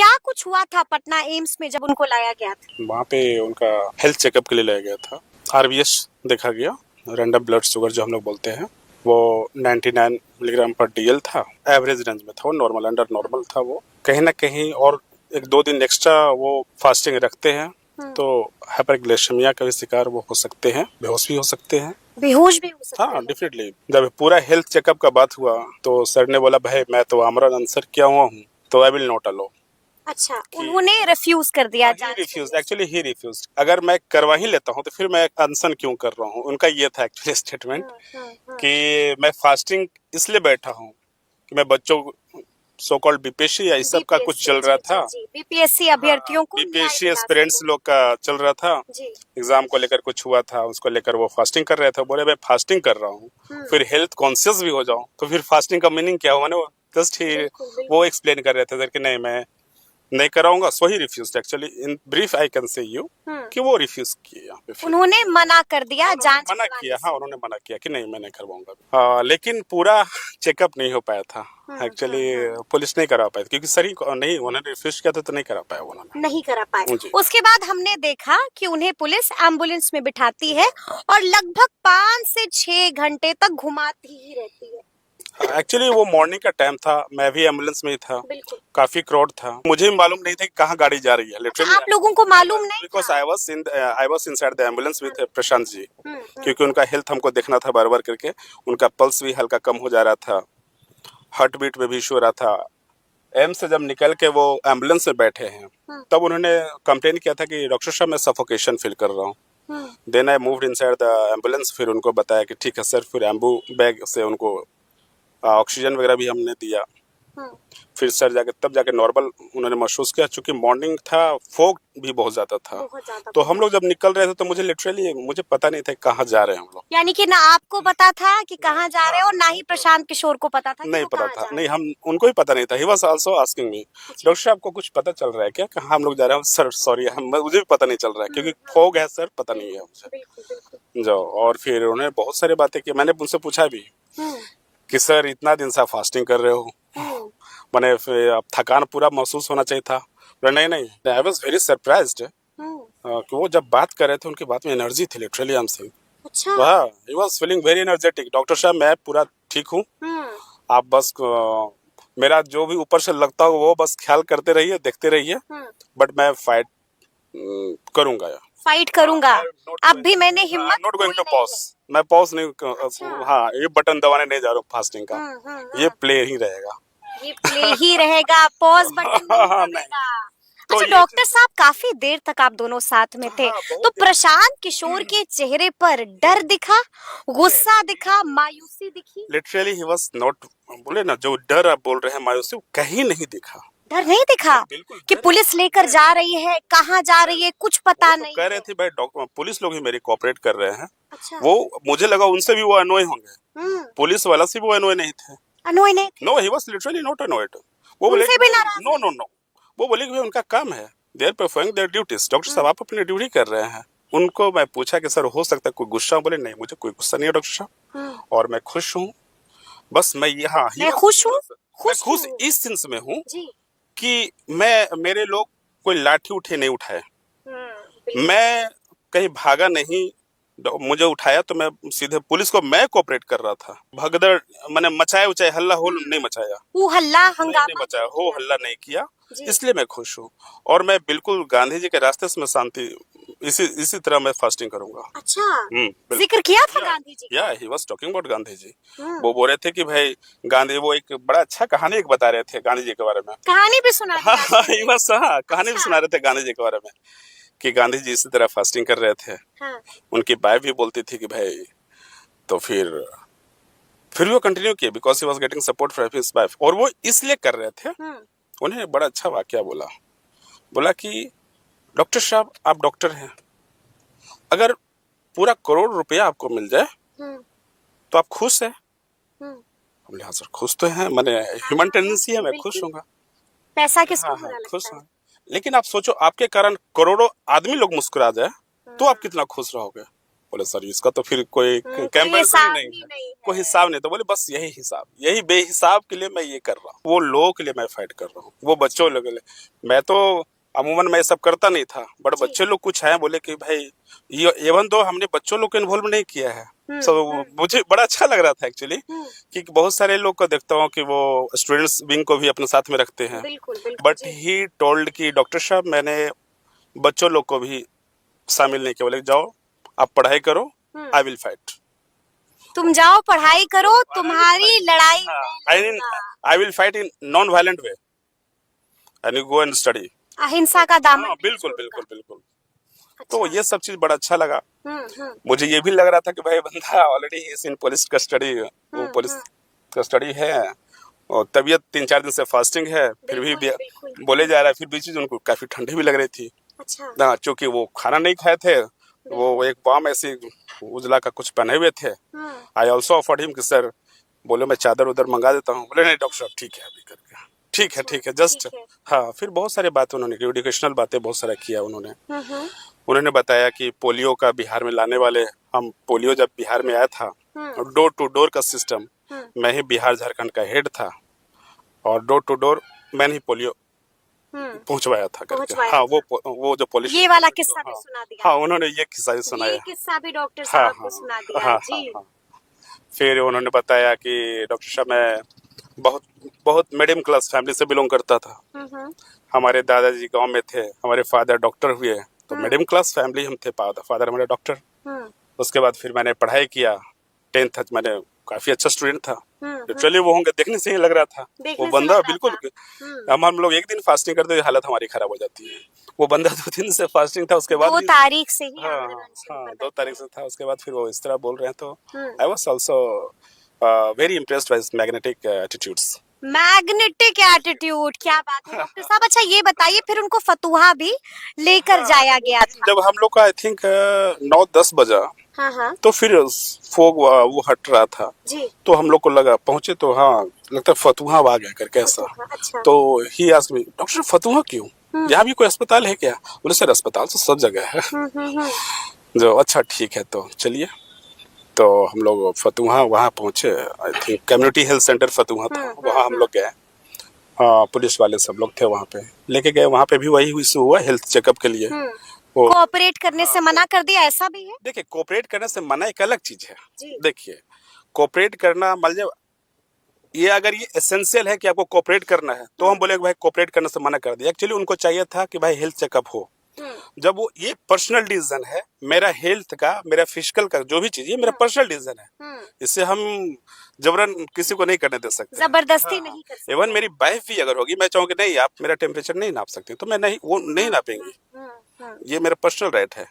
क्या कुछ हुआ था पटना एम्स में जब उनको लाया गया था? वहाँ पे उनका हेल्थ चेकअप के लिए लाया गया था। आरबीएस देखा गया, रैंडम ब्लड शुगर जो हम लोग बोलते हैं, वो 99 मिलीग्राम पर डीएल था। एवरेज रेंज में था, वो नॉर्मल अंडर नॉर्मल था। वो कहीं ना कहीं और 1-2 दिन एक्स्ट्रा वो फास्टिंग रखते हैं तो हाइपरग्लाइसेमिया का भी शिकार वो हो सकते हैं, बेहोश भी हो सकते हैं। बेहोश भी हो सकते हाँ, हैं? डेफिनेटली। जब पूरा हेल्थ चेकअप का बात हुआ तो सर ने बोला, भाई मैं तो आमरण अनसर किया हुआ हूँ, तो आई विल नॉट अलो। अच्छा, उन्होंने रिफ्यूज कर दिया जांच रिफ्यूज, एक्चुअली ही रिफ्यूज। अगर मैं करवा ही लेता हूँ तो फिर मैं अनशन क्यों कर रहा हूँ, उनका ये था एक्चुअली स्टेटमेंट कि मैं फास्टिंग इसलिए बैठा हूँ कि मैं बच्चों सो कॉल्ड बीपीएससी या इस सब का कुछ चल रहा था। बीपीएससी अभ्यर्थियों को बीपीएससी एस्पिरेंट्स लोग का चल रहा था, एग्जाम को लेकर कुछ हुआ था, उसको लेकर वो फास्टिंग कर रहे थे। बोले मैं फास्टिंग कर रहा हूँ, फिर हेल्थ कॉन्शियस भी हो जाऊं, तो फिर फास्टिंग का मीनिंग क्या हुआ ना। जस्ट ही वो एक्सप्लेन कर रहे थे सर कि नहीं मैं नहीं कराऊंगा। So he refuse, actually in brief I can say you कि वो रिफ्यूज किए यहाँ पे। उन्होंने मना कर दिया, जांच मना किया। हाँ, उन्होंने मना किया कि नहीं मैं नहीं करवाऊंगा। लेकिन पूरा चेकअप नहीं हो पाया था एक्चुअली। पुलिस नहीं करा पाई क्योंकि सर ही नहीं, उन्होंने रिफ्यूज किया था तो नहीं करा पाया, उन्होंने नहीं करा पाए। उसके बाद हमने देखा कि उन्हें पुलिस एम्बुलेंस में बिठाती है और लगभग 5 से 6 घंटे तक घुमाती ही रहती है। एक्चुअली वो मॉर्निंग का टाइम था, मैं भी एम्बुलेंस में ही था, काफी क्राउड था, मुझे भी मालूम नहीं था कि कहाँ गाड़ी जा रही है। लिटरली आप लोगों को मालूम नहीं? Because I was inside the ambulance with Prashant ji, क्योंकि उनका हेल्थ हमको देखना था बार बार करके। उनका पल्स भी हल्का कम हो जा रहा था, हार्ट बीट में भी इशू हो रहा था। एम्स से जब निकल के वो एम्बुलेंस में बैठे हैं तब उन्होंने कंप्लेन किया था कि डॉक्टर साहब मैं सफोकेशन फील कर रहा हूँ। Then I moved inside the ambulance. फिर उनको बताया कि ठीक है सर। फिर एम्बू बैग से उनको ऑक्सीजन वगैरह भी हमने दिया। फिर सर तब जाके नॉर्मल उन्होंने महसूस किया। चूंकि मॉर्निंग था, फोग भी बहुत ज्यादा था, तो हम लोग जब निकल रहे थे तो मुझे लिटरली मुझे पता नहीं था कहाँ जा रहे हैं हम लोग। यानी कि ना आपको पता था कि कहाँ जा रहे हो और ना ही प्रशांत किशोर को पता था? नहीं पता था, नहीं, हम उनको ही पता नहीं था। He was also asking me, doctor साहब को कुछ पता चल रहा है क्या, कहाँ हम लोग जा रहे हैं? सर सॉरी, मुझे भी पता नहीं चल रहा है क्योंकि फोग है सर, पता नहीं है मुझे जो। और फिर उन्होंने बहुत सारी बातें की। मैंने उनसे पूछा भी कि सर इतना दिन से फास्टिंग कर रहे हो, मैंने अब थकान पूरा महसूस होना चाहिए था। नहीं नहीं, आई वाज वेरी सरप्राइज्ड कि वो जब बात कर रहे थे उनकी बात में एनर्जी थी। लिटरली आई एम सेइंग, अच्छा, हाँ, he was feeling very energetic. Doctor साहब मैं पूरा ठीक हूँ, आप बस मेरा जो भी ऊपर से लगता हो वो बस ख्याल करते रहिए, देखते रहिए, बट मैं फाइट करूंगा। अब भी मैंने हिम्मत नॉट गोइंग टू पॉज, मैं पॉज नहीं। हाँ, ये बटन दबाने नहीं जा रहा हूँ फास्टिंग का, ये प्ले ही रहेगा। ये प्ले ही रहेगा, पॉज बटन नहीं दबेगा। अच्छा डॉक्टर साहब, काफी देर तक आप दोनों साथ में थे, तो प्रशांत किशोर के चेहरे पर डर दिखा, गुस्सा दिखा, मायूसी दिखी? लिटरली ही वाज नॉट, बोले ना जो डर आप बोल रहे हैं, मायूसी, कहीं नहीं दिखा। डर नहीं दिखा कि पुलिस लेकर जा रही है, कहाँ जा रही है कुछ पता नहीं? कह रहे थे भाई पुलिस लोग ही मेरी कोऑपरेट कर रहे हैं। अच्छा। वो मुझे लगा उनसे भी वो अनोय होंगे, पुलिस वाला से वो अनोय नहीं थे। अनोय नहीं? No, he was literally not annoyed. वो बोले नो नो नो, वो बोले कि उनका काम है, they are performing their duties. Doctor साहब आप अपनी ड्यूटी कर रहे हैं। उनको मैं पूछा कि सर हो सकता है कोई गुस्सा? बोले नहीं, मुझे कोई गुस्सा नहीं है डॉक्टर साहब, और मैं खुश हूँ। बस मैं यहाँ मैं खुश हूँ, खुश इस सेंस में हूँ कि मेरे लोग कोई लाठी उठे नहीं उठाए, मैं कहीं भागा नहीं, मुझे उठाया तो मैं सीधे पुलिस को मैं कोऑपरेट कर रहा था। भगदड़ मैंने मचाया उचाया, हल्ला हो नहीं मचाया, वो हल्ला हंगामा नहीं मचाया, हो हल्ला नहीं किया, इसलिए मैं खुश हूँ। और मैं बिल्कुल गांधी जी के रास्ते से मैं शांति इसी तरह मैं फास्टिंग करूंगा। अच्छा, जिक्र किया था गांधी जी? या he was talking about Gandhi ji. वो बोल रहे थे कि भाई गांधी, वो एक बड़ा अच्छा कहानी एक बता रहे थे गांधी जी के बारे में। कहानी भी सुना? हाँ, कहानी भी सुना रहे थे गांधी जी के बारे में कि गांधी जी इसी तरह फास्टिंग कर रहे थे। उनकी वाइफ भी बोलती थी कि भाई, तो फिर वो कंटिन्यू किए because he was getting support from his wife, और वो इसलिए कर रहे थे। उन्हें बड़ा अच्छा वाक्य बोला कि डॉक्टर साहब आप डॉक्टर हैं, अगर पूरा करोड़ रुपया आपको मिल जाए तो आप खुश हैं? हमने हाँ सर खुश तो हैं, मैंने ह्यूमन टेंडेंसी है, मैं खुश हूँगा। पैसा किसको बुरा लगता खुश हूँ, लेकिन आप सोचो आपके कारण करोड़ों आदमी लोग मुस्कुरा जाए तो आप कितना खुश रहोगे? बोले सर इसका तो फिर कोई कोई कंपैरिजन हिसाब नहीं ही है, नहीं है। कोई हिसाब नहीं। तो बोले बस यही हिसाब, यही बेहिसाब के लिए मैं ये कर रहा हूँ, वो लोगों के लिए मैं फाइट कर रहा हूँ, वो बच्चों लोगों के लिए। मैं तो अमूमन मैं ये सब करता नहीं था, बट जी। बच्चे लोग कुछ हैं बोले कि भाई ये इवन तो हमने बच्चों लोग को इन्वॉल्व नहीं किया है। सो मुझे बड़ा अच्छा लग रहा था एक्चुअली, कि बहुत सारे लोग को देखता हूँ कि वो स्टूडेंट्स विंग को भी अपने साथ में रखते हैं, बिल्कुल बिल्कुल बट ही टोल्ड कि डॉक्टर साहब मैंने बच्चों लोग को भी शामिल नहीं किया। बोले जाओ आप पढ़ाई करो, आई विल फाइट, तुम जाओ पढ़ाई करो, तुम्हारी लड़ाई मैं आई लड़ूंगा। I will fight in non violent way and you go and study. अहिंसा का दामन नहीं बिल्कुल छोड़ूंगा। बिल्कुल बिल्कुल। अच्छा। तो ये सब चीज बड़ा अच्छा लगा। हम्म। मुझे ये भी लग रहा था कि भाई बंदा already is in police custody, वो पुलिस कस्टडी है और तबीयत 3-4 दिन से फास्टिंग है, फिर भी बिल्कुल। बोले जा रहा है। फिर बीच में उनको काफी ठंडी भी लग रही थी अच्छा। ना, चूंकि वो खाना नहीं खाए थे, वो एक बाम ऐसी उजला का कुछ पहने हुए थे। आई ऑल्सो ऑफर्ड हिम कि सर, बोले मैं चादर उधर मंगा देता हूँ। बोले नहीं डॉक्टर साहब ठीक है अभी करके, ठीक है जस्ट। ठीक है। हाँ, फिर बहुत सारी बातें उन्होंने की, एजुकेशनल बातें बहुत सारा किया उन्होंने। उन्होंने बताया कि पोलियो का बिहार में लाने वाले, हम पोलियो जब बिहार में आया था, डोर टू डोर का सिस्टम, मैं ही बिहार झारखंड का हेड था और डोर टू डोर मैंने ही पोलियो पहुंचवाया था करके। हाँ, वो जो पुलिस, ये वाला किस्सा भी सुना दिया। हाँ उन्होंने ये किस्सा भी सुनाया। ये किस्सा भी डॉक्टर हाँ साहब को सुना दिया। हाँ जी। हाँ। फिर उन्होंने बताया कि डॉक्टर साहब मैं बहुत बहुत मिडिल क्लास फैमिली से बिलोंग करता था। हमारे दादाजी गांव में थे, हमारे फादर डॉक्टर हुए, तो मिडिल क्लास फैमिली हम थे, फादर हमारे डॉक्टर। उसके बाद फिर मैंने पढ़ाई किया, 10th तक मैंने काफी अच्छा स्टूडेंट था। एक्चुअली वो होंगे देखने से ही लग रहा था, वो बंदा बिल्कुल। हम लोग एक दिन फास्टिंग करते हुए हालत हमारी खराब हो जाती है, वो बंदा 2 दिन से फास्टिंग था, उसके बाद 2 तारीख से ही हाँ हाँ 2 तारीख से था, उसके बाद फिर वो इस तरह बोल रहे हैं। तो I was also very impressed by his magnetic attitudes. Magnetic attitude, क्या बात है डॉक्टर साहब। अच्छा ये बताइए, फिर उनको फतुहा भी लेकर जाया गया था। जब हम लोग का आई थिंक 9-10 बजा, हाँ। तो फिर फोग वो हट रहा था जी। तो हम लोग को लगा, पहुंचे तो हाँ लगता है फतुहा आ गया करके ऐसा। अच्छा। तो he asked me, doctor Fatuha क्यों, यहाँ भी कोई अस्पताल है क्या? बोले सर अस्पताल तो सब जगह है। जो अच्छा ठीक है तो चलिए। तो हम लोग फतुहा वहाँ पहुंचे, I think community health centre Fatuha था, वहाँ हम लोग गए। पुलिस वाले सब लोग थे वहाँ पे, लेके गए। वहाँ पे भी वही इशू हुआ हेल्थ चेकअप के लिए। वो कोऑपरेट करने से मना कर दिया, ऐसा भी है? देखिए, कोऑपरेट करने से मना एक अलग चीज है। जी। देखिए, कोऑपरेट करना मतलब ये अगर ये एसेंशियल है कि आपको कोऑपरेट करना है, तो हम बोले भाई कोऑपरेट करने से मना कर दिया। एक्चुअली उनको चाहिए था कि भाई हेल्थ चेकअप हो। जब वो ये पर्सनल डिसीजन है, मेरा हेल्थ का, मेरा फिजिकल का जो भी चीज, ये मेरा पर्सनल डिसीजन है, इससे हम जबरन किसी को नहीं करने दे सकते, जबरदस्ती नहीं कर सकते। इवन मेरी वाइफ भी अगर होगी, मैं चाहूंगी नहीं आप मेरा टेम्परेचर नहीं नाप सकते, तो मैं नहीं, वो नहीं नापेंगी, ये मेरा पर्सनल राइट है।